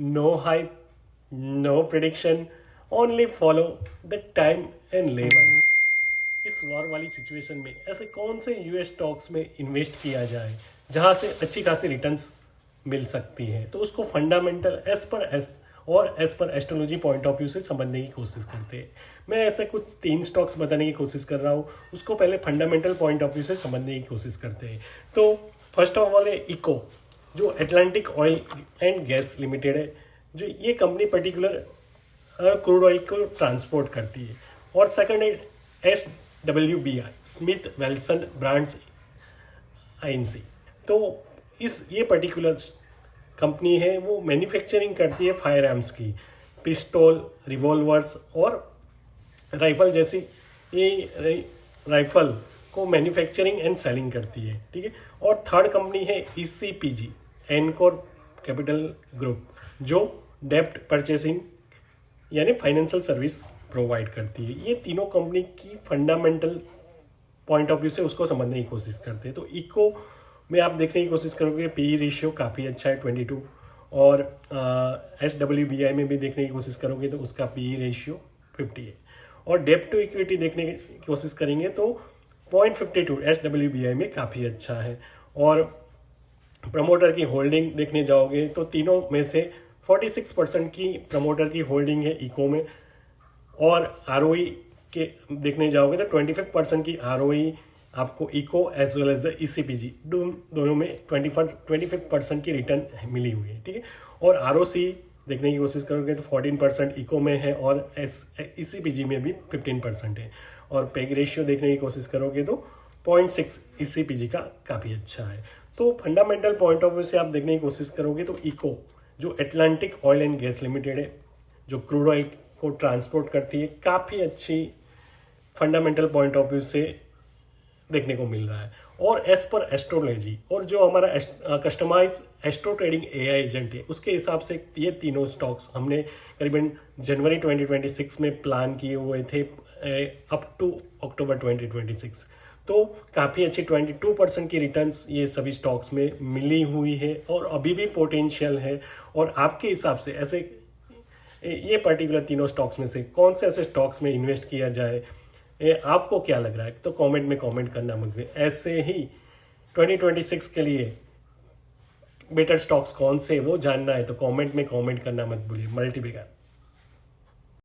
No hype, no prediction, only follow the time and level. इस war वाली situation में ऐसे कौन से यूएस स्टॉक्स में इन्वेस्ट किया जाए जहां से अच्छी खासी रिटर्न्स मिल सकती है, तो उसको फंडामेंटल एज पर एस्ट्रोलॉजी पॉइंट ऑफ व्यू से समझने की कोशिश करते हैं। मैं ऐसे कुछ 3 स्टॉक्स बताने की कोशिश कर रहा हूँ, उसको पहले फंडामेंटल पॉइंट ऑफ व्यू से समझने की कोशिश करते हैं। तो फर्स्ट ऑफ ऑल है इको, जो Atlantic oil and gas limited है, जो ये कंपनी पर्टिकुलर क्रूड ऑयल को ट्रांसपोर्ट करती है। और सेकंड है SWBI, स्मिथ वेल्सन ब्रांड्स INC। तो ये पर्टिकुलर कंपनी है, वो मैन्युफैक्चरिंग करती है फायर आर्म्स की, पिस्टल, रिवॉल्वर्स और राइफल जैसी ये राइफल को मैन्युफैक्चरिंग एंड सेलिंग करती है, ठीक है। और थर्ड कंपनी है ECPG, एनकोर कैपिटल ग्रुप, जो डेप्ट परचेसिंग यानी फाइनेंशियल सर्विस प्रोवाइड करती है। ये तीनों कंपनी की फंडामेंटल पॉइंट ऑफ व्यू से उसको समझने की कोशिश करते हैं। तो इको में आप देखने की कोशिश करोगे PE रेशियो काफ़ी अच्छा है 22, और SWBI में भी देखने की कोशिश करोगे तो उसका PE रेशियो 50 है। और डेप्ट टू इक्विटी देखने की कोशिश करेंगे तो 0.52 SWBI में काफ़ी अच्छा है। और प्रमोटर की होल्डिंग देखने जाओगे तो तीनों में से 46% की प्रमोटर की होल्डिंग है इको में। और ROE के देखने जाओगे तो 25% की ROE आपको eco as well as the ECPG दोनों में 25% की रिटर्न मिली हुई है, ठीक है। और ROC देखने की कोशिश करोगे तो 14% इको में है और ECPG में भी 15% है। और पेग रेशियो देखने की कोशिश करोगे तो 0.6 ECPG का काफ़ी अच्छा है। तो फंडामेंटल पॉइंट ऑफ व्यू से आप देखने की कोशिश करोगे तो इको, जो Atlantic oil and gas limited है, जो क्रूड ऑयल को ट्रांसपोर्ट करती है, काफ़ी अच्छी फंडामेंटल पॉइंट ऑफ व्यू से देखने को मिल रहा है। और एज पर एस्ट्रोलॉजी और जो हमारा customise astro trading AI agent है, उसके हिसाब से ये तीनों स्टॉक्स हमने करीबन जनवरी 2026 में प्लान किए हुए थे अप टू अक्टूबर 2026। तो काफ़ी अच्छी 22% की रिटर्न्स ये सभी स्टॉक्स में मिली हुई है और अभी भी पोटेंशियल है। और आपके हिसाब से ऐसे ये पर्टिकुलर तीनों स्टॉक्स में से कौन से ऐसे स्टॉक्स में इन्वेस्ट किया जाए, आपको क्या लग रहा है? तो कमेंट में कमेंट करना मत भूलिए। ऐसे ही 2026 के लिए बेटर स्टॉक्स कौन से वो जानना है तो कमेंट में कमेंट करना मत भूलिए। मल्टीबैगर।